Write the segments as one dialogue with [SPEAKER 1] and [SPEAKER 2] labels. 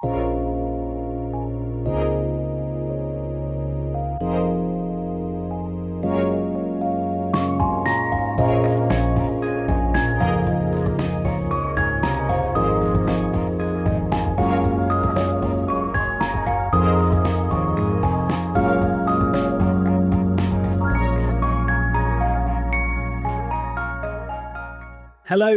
[SPEAKER 1] Hello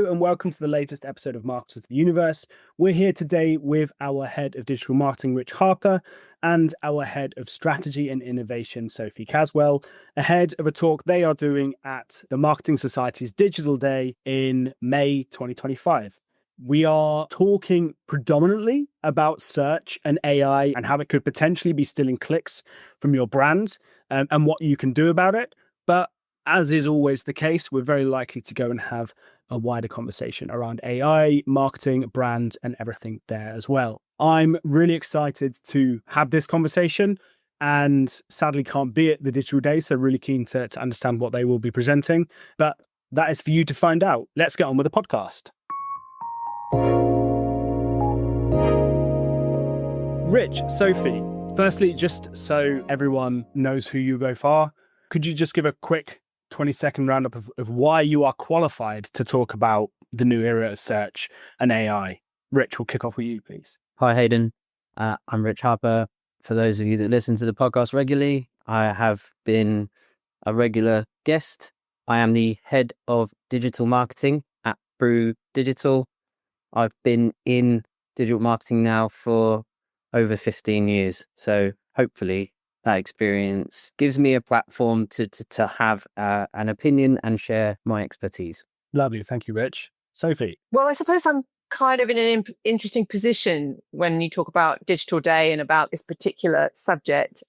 [SPEAKER 1] and welcome to the latest episode of Marketers of the Universe. We're here today with our head of digital marketing, Rich Harper, and our head of strategy and innovation, Sophie Caswell, ahead of a talk they are doing at the Marketing Society's Digital Day in May 2025. We are talking predominantly about search and AI and how it could potentially be stealing clicks from your brand and what you can do about it. But as is always the case, we're very likely to go and have a wider conversation around AI, marketing, brand, and everything there as well. I'm really excited to have this conversation and sadly can't be at the Digital Day, so really keen to understand what they will be presenting. But that is for you to find out. Let's get on with the podcast. Rich, Sophie, firstly, just so everyone knows who you both are, could you just give a quick 20-second roundup of why you are qualified to talk about the new era of search and AI? Rich, we'll kick off with you, please.
[SPEAKER 2] Hi, Hayden. I'm Rich Harper. For those of you that listen to the podcast regularly, I have been a regular guest. I am the head of digital marketing at Brew Digital. I've been in digital marketing now for over 15 years. So hopefully that experience gives me a platform to have an opinion and share my expertise.
[SPEAKER 1] Lovely. Thank you, Rich. Sophie.
[SPEAKER 3] Well, I suppose I'm kind of in an interesting position when you talk about Digital Day and about this particular subject,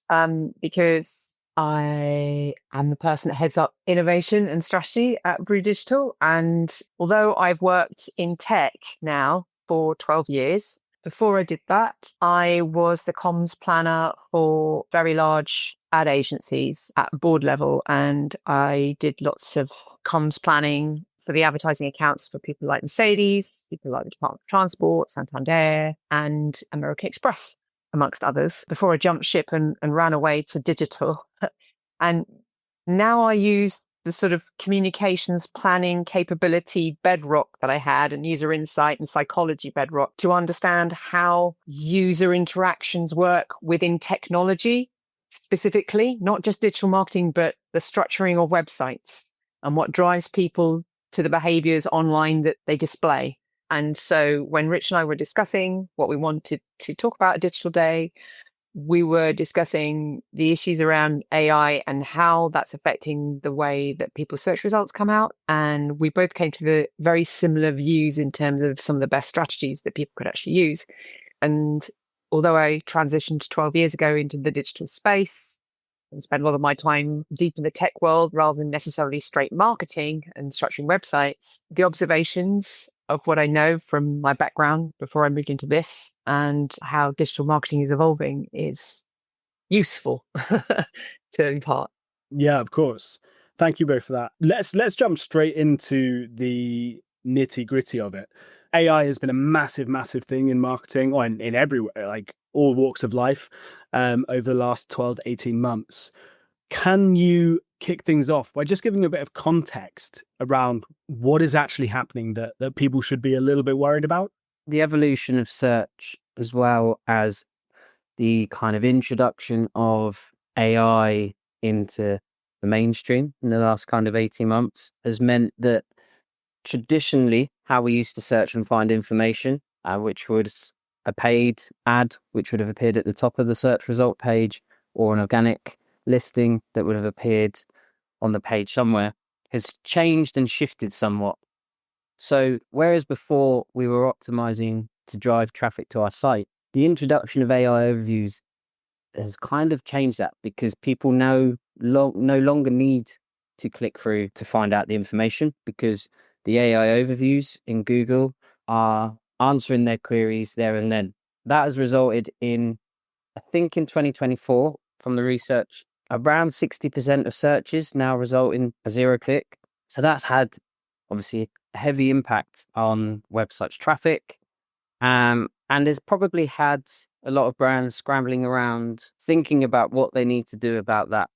[SPEAKER 3] because I am the person that heads up innovation and strategy at Brew Digital. And although I've worked in tech now for 12 years, before I did that, I was the comms planner for very large ad agencies at board level. And I did lots of comms planning for the advertising accounts for people like Mercedes, people like the Department of Transport, Santander, and American Express, amongst others, before I jumped ship and ran away to digital. And now I use the sort of communications planning capability bedrock that I had and user insight and psychology bedrock to understand how user interactions work within technology, specifically, not just digital marketing, but the structuring of websites and what drives people to the behaviors online that they display. And so when Rich and I were discussing what we wanted to talk about at Digital Day, we were discussing the issues around AI and how that's affecting the way that people's search results come out. And we both came to the very similar views in terms of some of the best strategies that people could actually use. And although I transitioned 12 years ago into the digital space and spent a lot of my time deep in the tech world rather than necessarily straight marketing and structuring websites, the observations of what I know from my background before I moved into this and how digital marketing is evolving is useful to impart.
[SPEAKER 1] Yeah, of course. Thank you both for that. Let's jump straight into the nitty-gritty of it. AI has been a massive, massive thing in marketing, or in everywhere, like all walks of life, over the last 12 to 18 months. Can you kick things off by just giving a bit of context around what is actually happening that people should be a little bit worried about?
[SPEAKER 2] The evolution of search, as well as the kind of introduction of AI into the mainstream in the last kind of 18 months, has meant that traditionally how we used to search and find information, which was a paid ad, which would have appeared at the top of the search result page, or an organic listing that would have appeared on the page somewhere, has changed and shifted somewhat. So whereas before we were optimizing to drive traffic to our site, the introduction of AI overviews has kind of changed that, because people no longer need to click through to find out the information, because the AI overviews in Google are answering their queries there and then. That has resulted in, I think in 2024, from the research, around 60% of searches now result in a zero click. So that's had obviously a heavy impact on websites' traffic. And has probably had a lot of brands scrambling around thinking about what they need to do about that.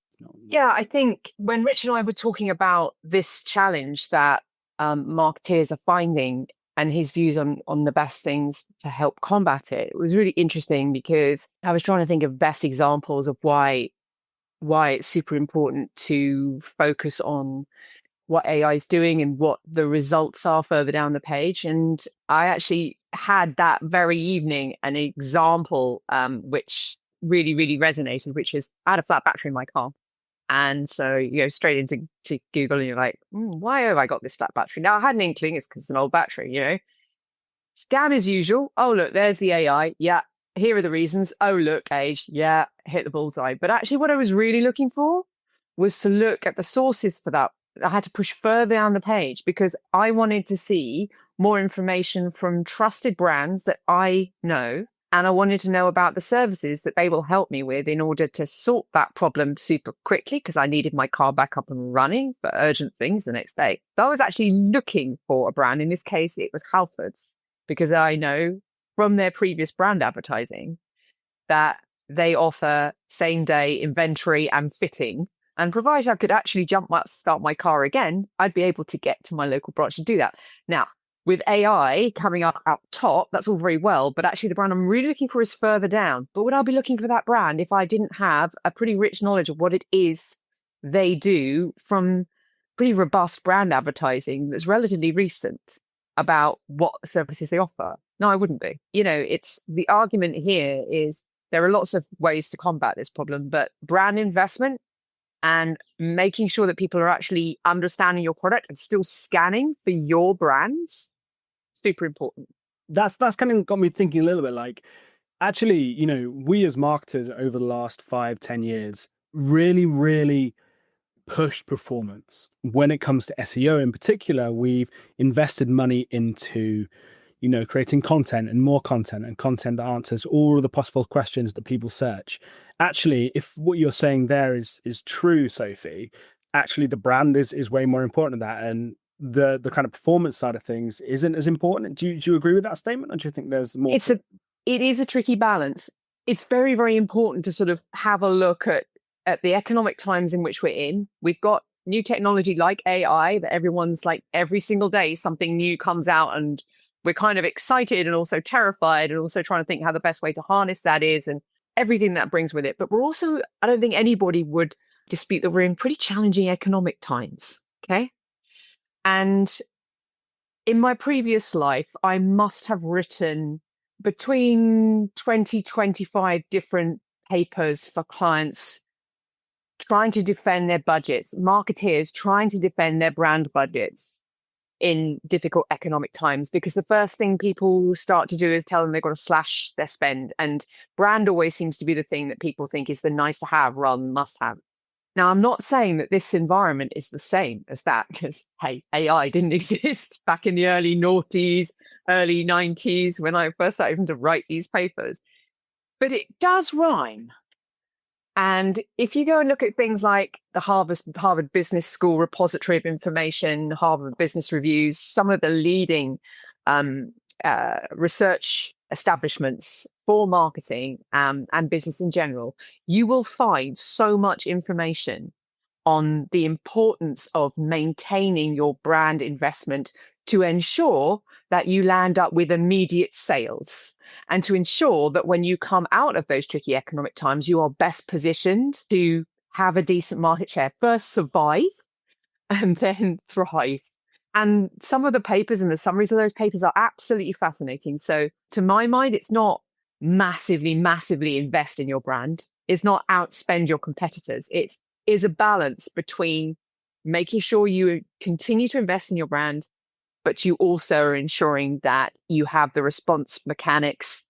[SPEAKER 3] Yeah, I think when Rich and I were talking about this challenge that marketeers are finding and his views on the best things to help combat it, it was really interesting because I was trying to think of best examples of why it's super important to focus on what AI is doing and what the results are further down the page. And I actually had that very evening an example which really, really resonated, which is I had a flat battery in my car. And so you go straight into Google and you're like, why have I got this flat battery? Now I had an inkling it's because it's an old battery, Scan as usual. Oh, look, there's the AI. Yeah, here are the reasons. Oh, look, age. Yeah, hit the bullseye. But actually what I was really looking for was to look at the sources for that. I had to push further down the page because I wanted to see more information from trusted brands that I know. And I wanted to know about the services that they will help me with in order to sort that problem super quickly because I needed my car back up and running for urgent things the next day. So I was actually looking for a brand. In this case, it was Halfords because I know from their previous brand advertising that they offer same day inventory and fitting. And provided I could actually start my car again, I'd be able to get to my local branch and do that. Now, with AI coming up top, that's all very well, but actually the brand I'm really looking for is further down. But would I be looking for that brand if I didn't have a pretty rich knowledge of what it is they do from pretty robust brand advertising that's relatively recent about what services they offer? No, I wouldn't be. It's the argument here is there are lots of ways to combat this problem, but brand investment and making sure that people are actually understanding your product and still scanning for your brands, super important.
[SPEAKER 1] That's kind of got me thinking a little bit like, actually, we as marketers over the last 5-10 years really, really pushed performance. When it comes to SEO in particular, we've invested money into creating content and more content and content that answers all of the possible questions that people search. Actually, if what you're saying there is true, Sophie, actually the brand is way more important than that, and the kind of performance side of things isn't as important. Do you agree with that statement, or do you think there's more?
[SPEAKER 3] It is a tricky balance. It's very, very important to sort of have a look at the economic times in which we're in. We've got new technology like AI that everyone's like every single day something new comes out and we're kind of excited and also terrified and also trying to think how the best way to harness that is and everything that brings with it. But we're also, I don't think anybody would dispute that we're in pretty challenging economic times. Okay. And in my previous life, I must have written between 20-25 different papers for clients trying to defend their budgets, marketeers trying to defend their brand budgets in difficult economic times, because the first thing people start to do is tell them they've got to slash their spend. And brand always seems to be the thing that people think is the nice to have rather than must have. Now, I'm not saying that this environment is the same as that, because, hey, AI didn't exist back in the early noughties, early 90s when I first started to write these papers. But it does rhyme. And if you go and look at things like the Harvard Business School repository of information, Harvard Business Reviews, some of the leading research establishments for marketing and business in general, you will find so much information on the importance of maintaining your brand investment to ensure that you land up with immediate sales and to ensure that when you come out of those tricky economic times, you are best positioned to have a decent market share, first survive and then thrive. And some of the papers and the summaries of those papers are absolutely fascinating. So to my mind, it's not massively invest in your brand. It's not outspend your competitors. It is a balance between making sure you continue to invest in your brand, but you also are ensuring that you have the response mechanics,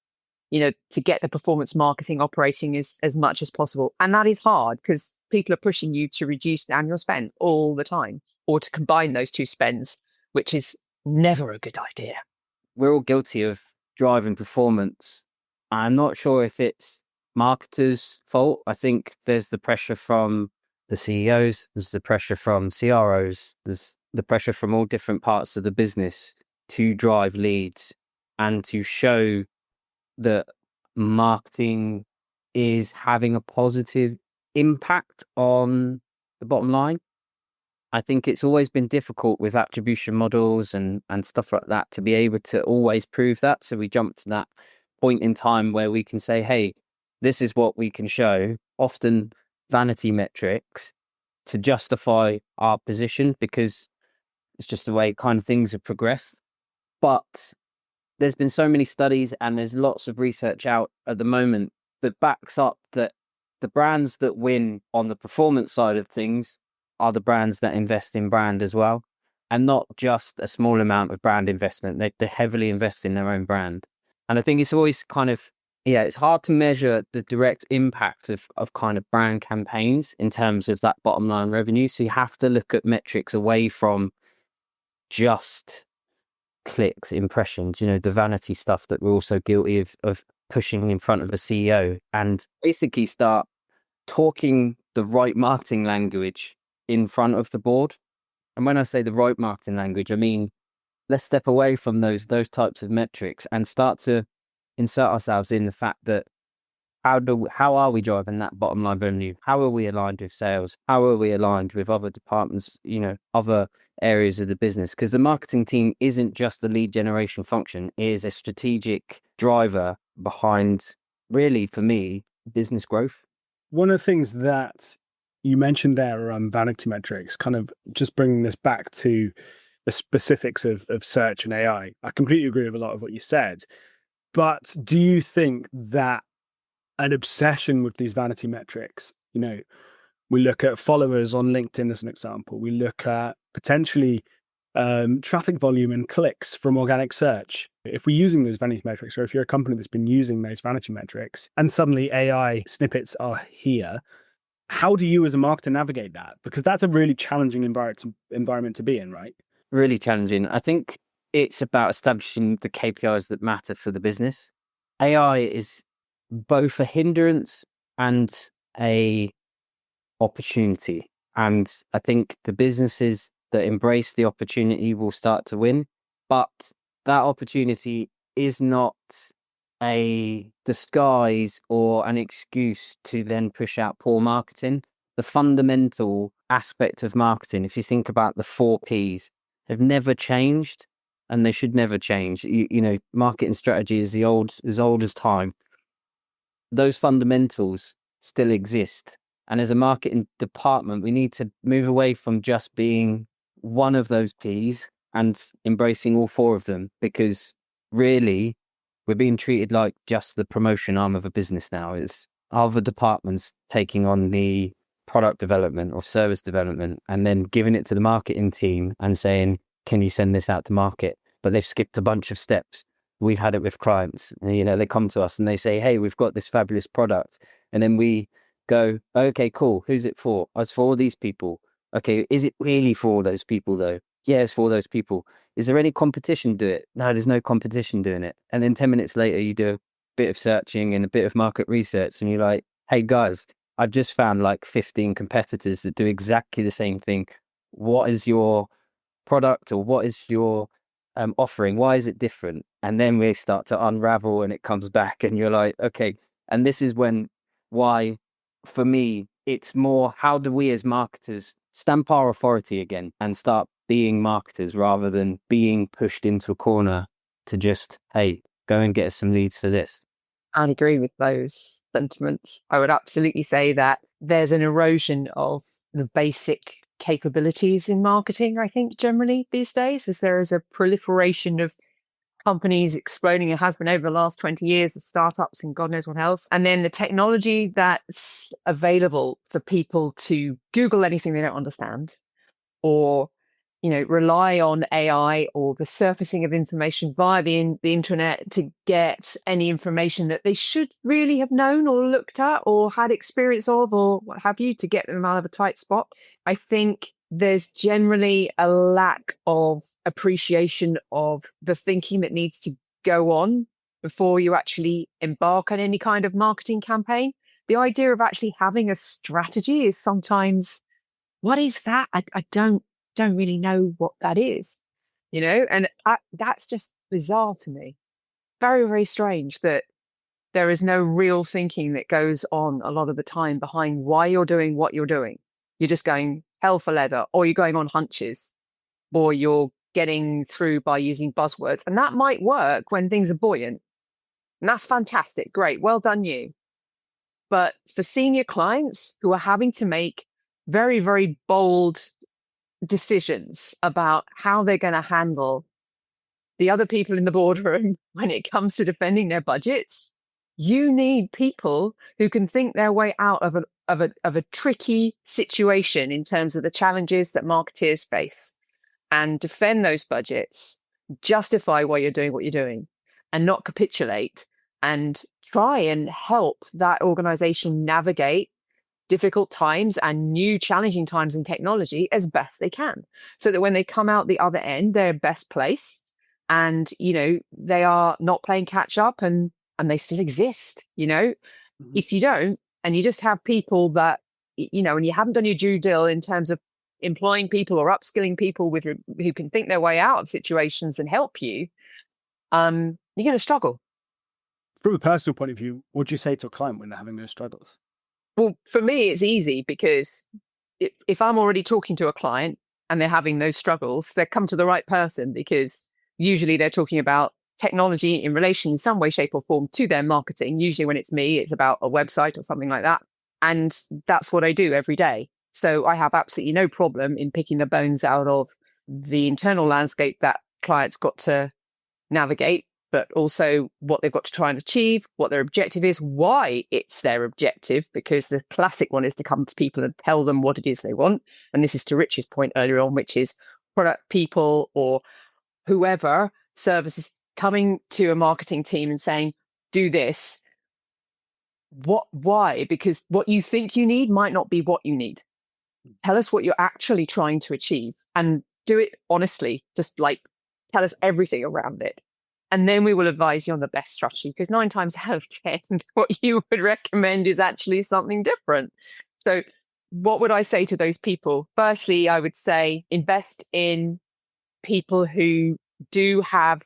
[SPEAKER 3] to get the performance marketing operating as much as possible. And that is hard because people are pushing you to reduce down your spend all the time or to combine those two spends, which is never a good idea.
[SPEAKER 2] We're all guilty of driving performance. I'm not sure if it's marketers' fault. I think there's the pressure from the CEOs, there's the pressure from CROs, there's the pressure from all different parts of the business to drive leads and to show that marketing is having a positive impact on the bottom line. I think it's always been difficult with attribution models and stuff like that to be able to always prove that. So we jump to that point in time where we can say, hey, this is what we can show, often vanity metrics, to justify our position, because it's just the way kind of things have progressed. But there's been so many studies and there's lots of research out at the moment that backs up that the brands that win on the performance side of things are the brands that invest in brand as well, and not just a small amount of brand investment. They heavily invest in their own brand. And I think it's always kind of, it's hard to measure the direct impact of kind of brand campaigns in terms of that bottom line revenue. So you have to look at metrics away from just clicks, impressions, the vanity stuff that we're also guilty of pushing in front of a CEO, and basically start talking the right marketing language in front of the board. And when I say the right marketing language, I mean, let's step away from those types of metrics and start to insert ourselves in the fact that how are we driving that bottom line revenue? How are we aligned with sales? How are we aligned with other departments, other areas of the business? Because the marketing team isn't just the lead generation function, it is a strategic driver behind, really, for me, business growth.
[SPEAKER 1] One of the things that you mentioned there around vanity metrics, kind of just bringing this back to the specifics of search and AI, I completely agree with a lot of what you said. But do you think that an obsession with these vanity metrics, we look at followers on LinkedIn as an example, we look at potentially traffic volume and clicks from organic search. If we're using those vanity metrics, or if you're a company that's been using those vanity metrics and suddenly AI snippets are here, how do you as a marketer navigate that? Because that's a really challenging environment to be in, right?
[SPEAKER 2] Really challenging. I think it's about establishing the KPIs that matter for the business. AI is both a hindrance and a opportunity. And I think the businesses that embrace the opportunity will start to win. But that opportunity is not a disguise or an excuse to then push out poor marketing. The fundamental aspect of marketing, if you think about the 4 Ps, have never changed, and they should never change. Marketing strategy is as old as time. Those fundamentals still exist. And as a marketing department, we need to move away from just being one of those Ps and embracing all 4 of them, because really we're being treated like just the promotion arm of a business now. It's other departments taking on the product development or service development and then giving it to the marketing team and saying, can you send this out to market? But they've skipped a bunch of steps. We've had it with clients. They come to us and they say, hey, we've got this fabulous product. And then we go, okay, cool. Who's it for? Oh, it's for all these people. Okay, is it really for all those people though? Yeah, it's for all those people. Is there any competition do it? No, there's no competition doing it. And then 10 minutes later, you do a bit of searching and a bit of market research and you're like, hey guys, I've just found like 15 competitors that do exactly the same thing. What is your product, or what is your offering? Why is it different? And then we start to unravel and it comes back and you're like, okay. And this is why for me, it's more, how do we as marketers stamp our authority again and start being marketers rather than being pushed into a corner to just, hey, go and get us some leads for this.
[SPEAKER 3] I'd agree with those sentiments. I would absolutely say that there's an erosion of the basic capabilities in marketing, I think, generally these days, as there is a proliferation of companies exploding. It has been over the last 20 years of startups and God knows what else. And then the technology that's available for people to Google anything they don't understand, or rely on AI or the surfacing of information via the internet to get any information that they should really have known or looked at or had experience of or what have you, to get them out of a tight spot. I think there's generally a lack of appreciation of the thinking that needs to go on before you actually embark on any kind of marketing campaign. The idea of actually having a strategy is sometimes, what is that? I don't really know what that is, and that's just bizarre to me. Very, very strange that there is no real thinking that goes on a lot of the time behind why you're doing what you're doing. You're just going hell for leather, or you're going on hunches, or you're getting through by using buzzwords. And that might work when things are buoyant. And that's fantastic. Great. Well done, you. But for senior clients who are having to make very, very bold decisions about how they're going to handle the other people in the boardroom when it comes to defending their budgets, you need people who can think their way out of a tricky situation in terms of the challenges that marketeers face and defend those budgets, justify why you're doing what you're doing, and not capitulate, and try and help that organization navigate difficult times and new challenging times in technology as best they can, so that when they come out the other end, they're best placed, and they are not playing catch up, and they still exist. If you don't, and you just have people that and you haven't done your due diligence in terms of employing people or upskilling people who can think their way out of situations and help you, you're going to struggle.
[SPEAKER 1] From a personal point of view, what do you say to a client when they're having those struggles?
[SPEAKER 3] Well, for me, it's easy, because if I'm already talking to a client and they're having those struggles, they come to the right person, because usually they're talking about technology in relation in some way, shape or form to their marketing. Usually when it's me, it's about a website or something like that. And that's what I do every day. So I have absolutely no problem in picking the bones out of the internal landscape that clients got to navigate, but also what they've got to try and achieve, what their objective is, why it's their objective, because the classic one is to come to people and tell them what it is they want. And this is to Rich's point earlier on, which is product people or whoever services coming to a marketing team and saying, do this. Why? Because what you think you need might not be what you need. Tell us what you're actually trying to achieve, and do it honestly. Just like tell us everything around it. And then we will advise you on the best strategy, because 9 times out of 10, what you would recommend is actually something different. So what would I say to those people? Firstly, I would say invest in people who do have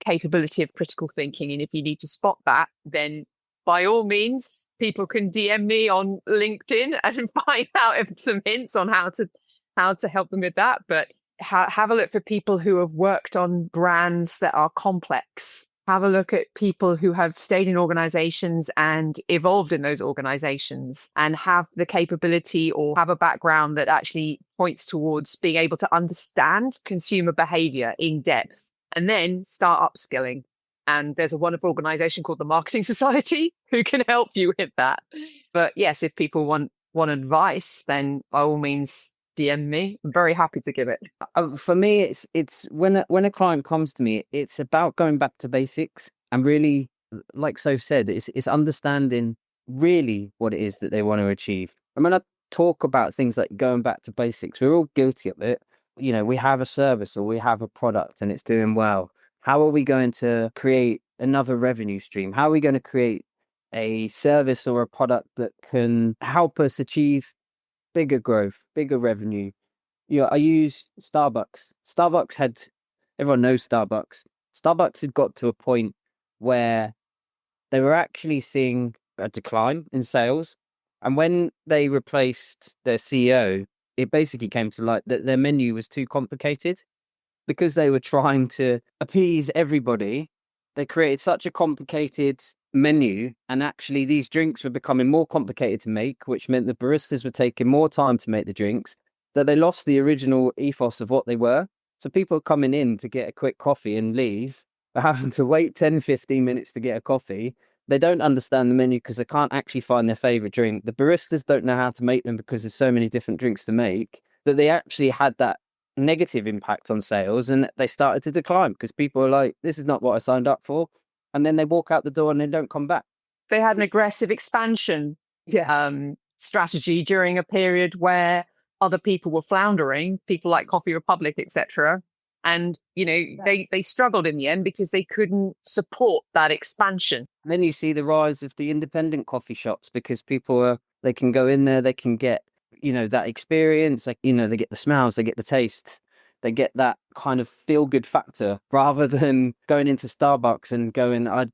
[SPEAKER 3] capability of critical thinking. And if you need to spot that, then by all means, people can DM me on LinkedIn and find out some hints on how to help them with that. But have a look for people who have worked on brands that are complex. Have a look at people who have stayed in organizations and evolved in those organizations and have the capability or have a background that actually points towards being able to understand consumer behavior in depth, and then start upskilling. And there's a wonderful organization called the Marketing Society who can help you with that. But yes, if people want advice, then by all means, DM me. I'm very happy to give it.
[SPEAKER 2] For me, it's when a client comes to me, it's about going back to basics and really, like Soph said, it's understanding really what it is that they want to achieve. And when I talk about things like going back to basics, we're all guilty of it. We have a service or we have a product and it's doing well. How are we going to create another revenue stream? How are we going to create a service or a product that can help us achieve bigger growth, bigger revenue? I use Starbucks. Everyone knows Starbucks. Starbucks had got to a point where they were actually seeing a decline in sales. And when they replaced their CEO, it basically came to light that their menu was too complicated. Because they were trying to appease everybody, they created such a complicated menu, and actually these drinks were becoming more complicated to make, which meant the baristas were taking more time to make the drinks, that they lost the original ethos of what they were. So people coming in to get a quick coffee and leave are having to wait 10, 15 minutes to get a coffee. They don't understand the menu because they can't actually find their favorite drink. The baristas don't know how to make them because there's so many different drinks to make, that they actually had that negative impact on sales, and they started to decline because people are like, this is not what I signed up for. And then they walk out the door and they don't come back.
[SPEAKER 3] They had an aggressive expansion strategy during a period where other people were floundering, people like Coffee Republic, etc. And, they struggled in the end because they couldn't support that expansion.
[SPEAKER 2] And then you see the rise of the independent coffee shops because they can go in there, they can get, that experience, like, they get the smells, they get the taste. they get that kind of feel-good factor rather than going into Starbucks and going, I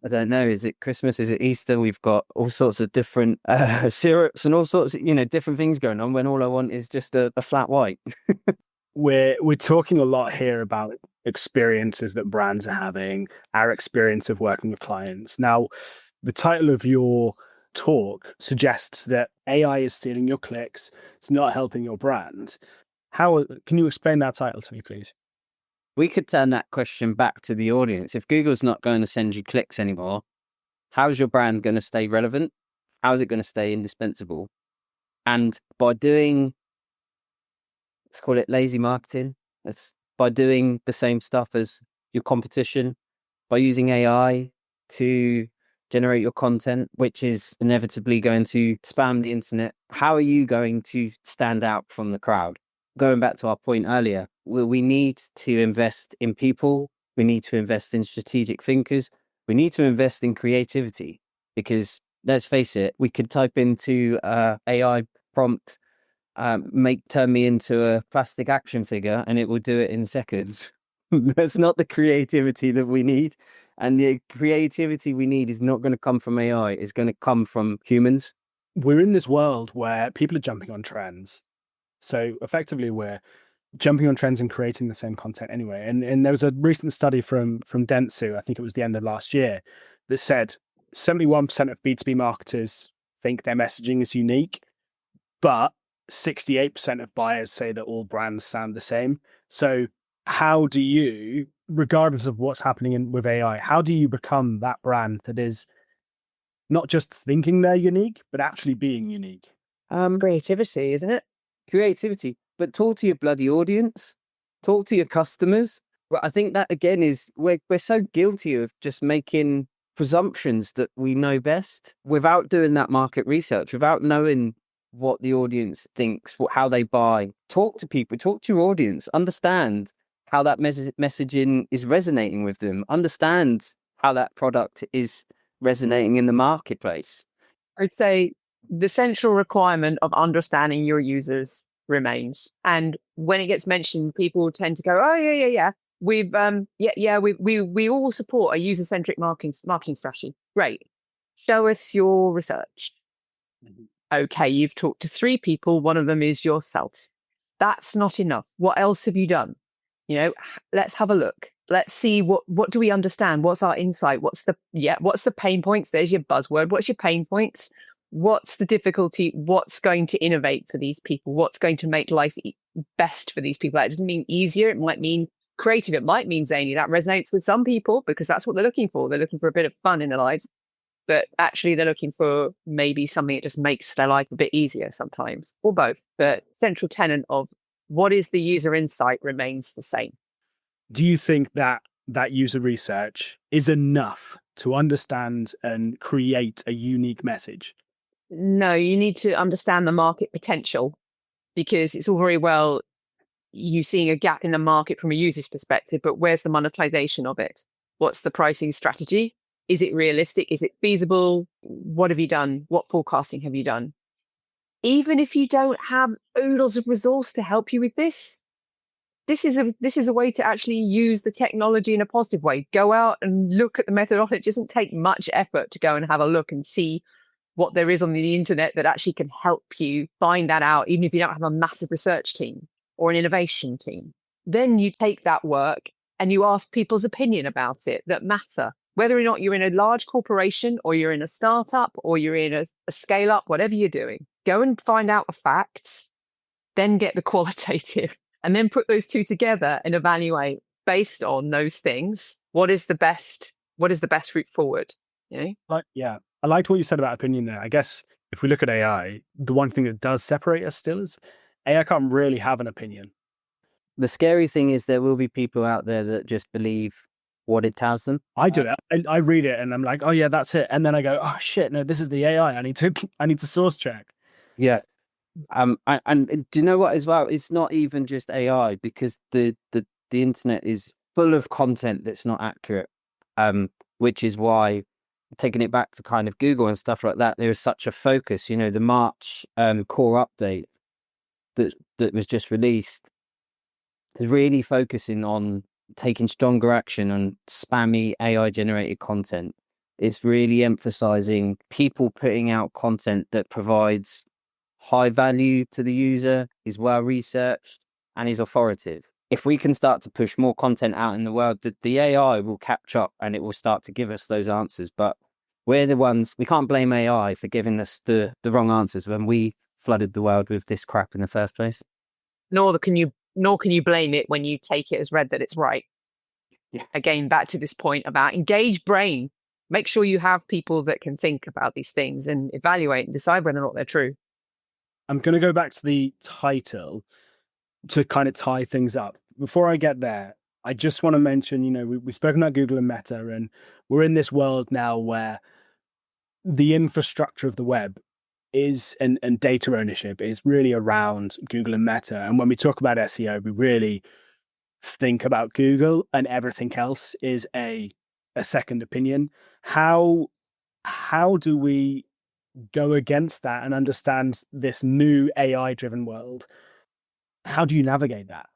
[SPEAKER 2] don't know, is it Christmas? Is it Easter? We've got all sorts of different syrups and all sorts of, different things going on when all I want is just a flat white.
[SPEAKER 1] We're talking a lot here about experiences that brands are having, our experience of working with clients. Now, the title of your talk suggests that AI is stealing your clicks, it's not helping your brand. How can you explain that title to me, please?
[SPEAKER 2] We could turn that question back to the audience. If Google's not going to send you clicks anymore, how's your brand going to stay relevant? How is it going to stay indispensable? And by doing, let's call it lazy marketing, that's by doing the same stuff as your competition, by using AI to generate your content, which is inevitably going to spam the internet, how are you going to stand out from the crowd? Going back to our point earlier, we need to invest in people. We need to invest in strategic thinkers. We need to invest in creativity, because let's face it, we could type into AI prompt, turn me into a plastic action figure, and it will do it in seconds. That's not the creativity that we need. And the creativity we need is not going to come from AI. It's going to come from humans.
[SPEAKER 1] We're in this world where people are jumping on trends. So effectively, we're jumping on trends and creating the same content anyway. And there was a recent study from Dentsu, I think it was the end of last year, that said 71% of B2B marketers think their messaging is unique, but 68% of buyers say that all brands sound the same. So how do you, regardless of what's happening with AI, how do you become that brand that is not just thinking they're unique, but actually being unique?
[SPEAKER 3] Creativity, isn't it?
[SPEAKER 2] Creativity, but talk to your bloody audience, talk to your customers. Well, I think that again is we're so guilty of just making presumptions that we know best without doing that market research, without knowing what the audience thinks, how they buy. Talk to people, talk to your audience, understand how that messaging is resonating with them, understand how that product is resonating in the marketplace.
[SPEAKER 3] I'd say the central requirement of understanding your users remains. And when it gets mentioned, people tend to go, "Oh yeah. We all support a user-centric marketing strategy. Great. Show us your research." Mm-hmm. Okay, you've talked to 3 people. One of them is yourself. That's not enough. What else have you done? Let's have a look. Let's see what do we understand? What's our insight? What's the pain points? There's your buzzword. What's your pain points? What's the difficulty? What's going to innovate for these people? What's going to make life best for these people? That doesn't mean easier. It might mean creative. It might mean zany. That resonates with some people because that's what they're looking for. They're looking for a bit of fun in their lives. But actually, they're looking for maybe something that just makes their life a bit easier sometimes, or both. But central tenet of what is the user insight remains the same.
[SPEAKER 1] Do you think that user research is enough to understand and create a unique message?
[SPEAKER 3] No, you need to understand the market potential, because it's all very well you seeing a gap in the market from a user's perspective, but where's the monetization of it? What's the pricing strategy? Is it realistic? Is it feasible? What have you done? What forecasting have you done? Even if you don't have oodles of resource to help you with this is a way to actually use the technology in a positive way. Go out and look at the methodology. It doesn't take much effort to go and have a look and see what there is on the internet that actually can help you find that out, even if you don't have a massive research team or an innovation team. Then you take that work and you ask people's opinion about it that matter. Whether or not you're in a large corporation or you're in a startup or you're in a scale up, whatever you're doing, go and find out the facts, then get the qualitative, and then put those two together and evaluate based on those things. What is the best route forward?
[SPEAKER 1] I liked what you said about opinion there. I guess if we look at AI, the one thing that does separate us still is AI can't really have an opinion.
[SPEAKER 2] The scary thing is there will be people out there that just believe what it tells them.
[SPEAKER 1] I do it. I read it and I'm like, oh yeah, that's it. And then I go, oh shit, no, this is the AI. I need to source check.
[SPEAKER 2] Yeah. And do you know what as well? It's not even just AI, because the internet is full of content that's not accurate. Which is why, taking it back to kind of Google and stuff like that, there is such a focus. The March core update that was just released. is really focusing on taking stronger action on spammy AI generated content. It's really emphasizing people putting out content that provides high value to the user, is well researched, and is authoritative. If we can start to push more content out in the world, the AI will catch up and it will start to give us those answers. But we're the ones, we can't blame AI for giving us the wrong answers when we flooded the world with this crap in the first place.
[SPEAKER 3] Nor can you blame it when you take it as read that it's right.
[SPEAKER 2] Yeah.
[SPEAKER 3] Again, back to this point about engaged brain. Make sure you have people that can think about these things and evaluate and decide whether or not they're true.
[SPEAKER 1] I'm going to go back to the title to kind of tie things up. Before I get there, I just want to mention, we've spoken about Google and Meta, and we're in this world now where the infrastructure of the web is and data ownership is really around Google and Meta. And when we talk about SEO, we really think about Google, and everything else is a second opinion. How do we go against that and understand this new AI driven world? How do you navigate that?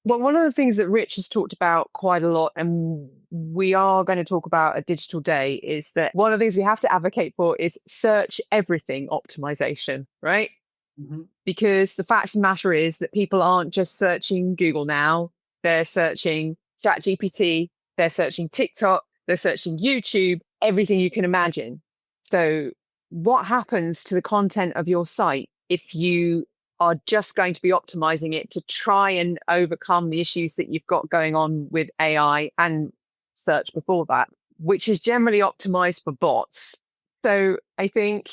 [SPEAKER 3] Well, one of the things that Rich has talked about quite a lot, and we are going to talk about a digital day, is that one of the things we have to advocate for is search everything optimization, right?
[SPEAKER 1] Mm-hmm.
[SPEAKER 3] Because the fact of the matter is that people aren't just searching Google now. They're searching ChatGPT, they're searching TikTok, they're searching YouTube, everything you can imagine. So what happens to the content of your site if you are just going to be optimizing it to try and overcome the issues that you've got going on with AI and search before that, which is generally optimized for bots? So I think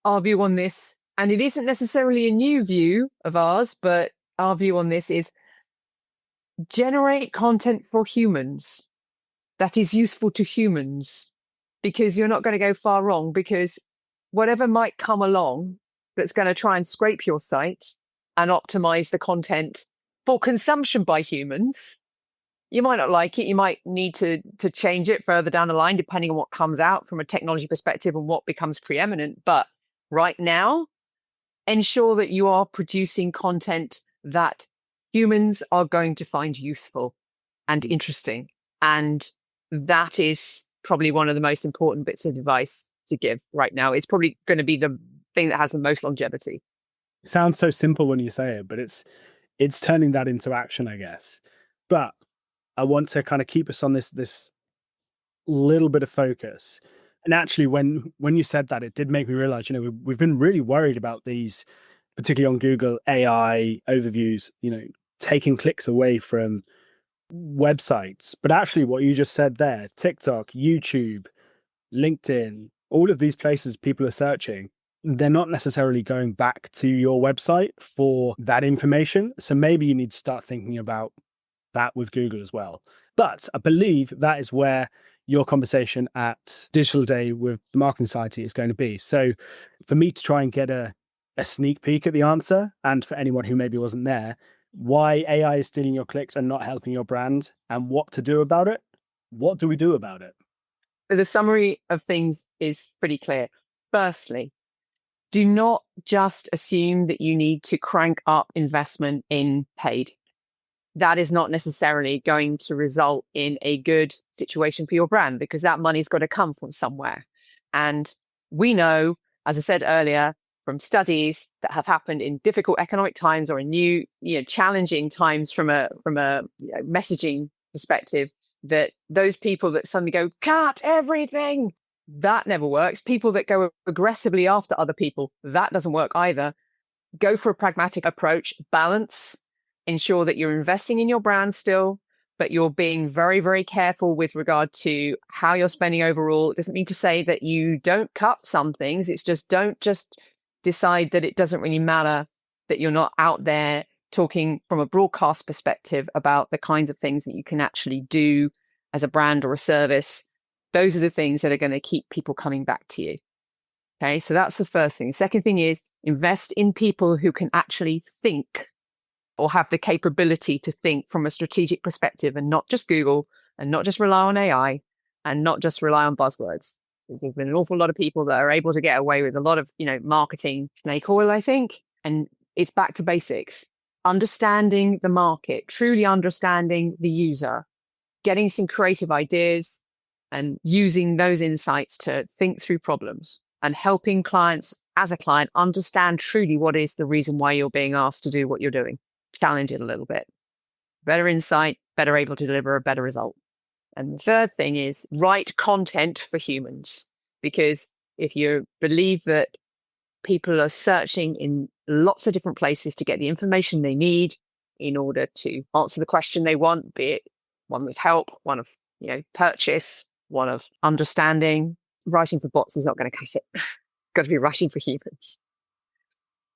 [SPEAKER 3] our view on this, and it isn't necessarily a new view of ours, but our view on this is generate content for humans that is useful to humans, because you're not going to go far wrong, because whatever might come along that's going to try and scrape your site and optimize the content for consumption by humans, you might not like it. You might need to change it further down the line, depending on what comes out from a technology perspective and what becomes preeminent. But right now, ensure that you are producing content that humans are going to find useful and interesting. And that is probably one of the most important bits of advice to give right now. It's probably going to be the thing that has the most longevity.
[SPEAKER 1] It sounds so simple when you say it, but it's turning that into action, I guess. But I want to kind of keep us on this little bit of focus. And actually, when you said that, it did make me realize, we've been really worried about these, particularly on Google, AI overviews, taking clicks away from websites. But actually, what you just said there, TikTok, YouTube, LinkedIn, all of these places people are searching, they're not necessarily going back to your website for that information. So maybe you need to start thinking about that with Google as well. But I believe that is where your conversation at Digital Day with the Marketing Society is going to be. So for me to try and get a sneak peek at the answer, and for anyone who maybe wasn't there, why AI is stealing your clicks and not helping your brand, and what to do about it. What do we do about it?
[SPEAKER 3] The summary of things is pretty clear. Firstly, do not just assume that you need to crank up investment in paid. That is not necessarily going to result in a good situation for your brand, because that money's got to come from somewhere. And we know, as I said earlier, from studies that have happened in difficult economic times or in new, challenging times from a messaging perspective, that those people that suddenly go, cut everything, that never works. People that go aggressively after other people, that doesn't work either. Go for a pragmatic approach, balance, ensure that you're investing in your brand still, but you're being very, very careful with regard to how you're spending overall. It doesn't mean to say that you don't cut some things. It's just, don't just decide that it doesn't really matter, that you're not out there talking from a broadcast perspective about the kinds of things that you can actually do as a brand or a service. Those are the things that are going to keep people coming back to you. Okay, so that's the first thing. The second thing is invest in people who can actually think, or have the capability to think from a strategic perspective, and not just Google, and not just rely on AI, and not just rely on buzzwords. There's been an awful lot of people that are able to get away with a lot of, marketing snake oil, I think. And it's back to basics. understanding the market, truly understanding the user, getting some creative ideas and using those insights to think through problems and helping clients as a client understand truly what is the reason why you're being asked to do what you're doing. Challenge it a little bit. Better insight, better able to deliver a better result. And the third thing is write content for humans. Because if you believe that people are searching in lots of different places to get the information they need in order to answer the question they want, be it one with help, one of purchase, one of understanding, writing for bots is not going to cut it. Got to be writing for humans.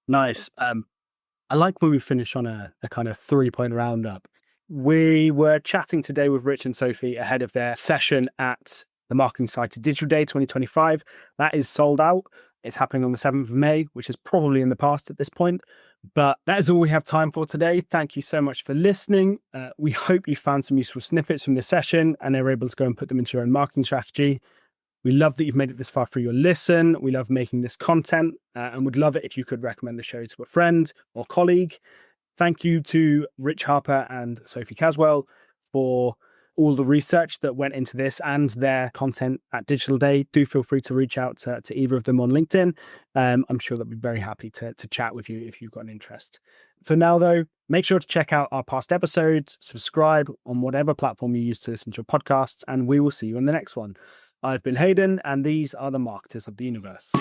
[SPEAKER 1] Nice. I like when we finish on a kind of 3-point roundup. We were chatting today with Rich and Sophie ahead of their session at the Marketing Site Digital Day 2025. That is sold out. It's happening on the 7th of May, which is probably in the past at this point. But that is all we have time for today. Thank you so much for listening. We hope you found some useful snippets from this session and are able to go and put them into your own marketing strategy. We love that you've made it this far through your listen. We love making this content and would love it if you could recommend the show to a friend or colleague. Thank you to Rich Harper and Sophie Caswell for all the research that went into this and their content at Digital Day. Do feel free to reach out to either of them on LinkedIn. I'm sure they'll be very happy to chat with you if you've got an interest. For now, though, make sure to check out our past episodes, subscribe on whatever platform you use to listen to your podcasts, and we will see you in the next one. I've been Hayden, and these are the Marketers of the Universe.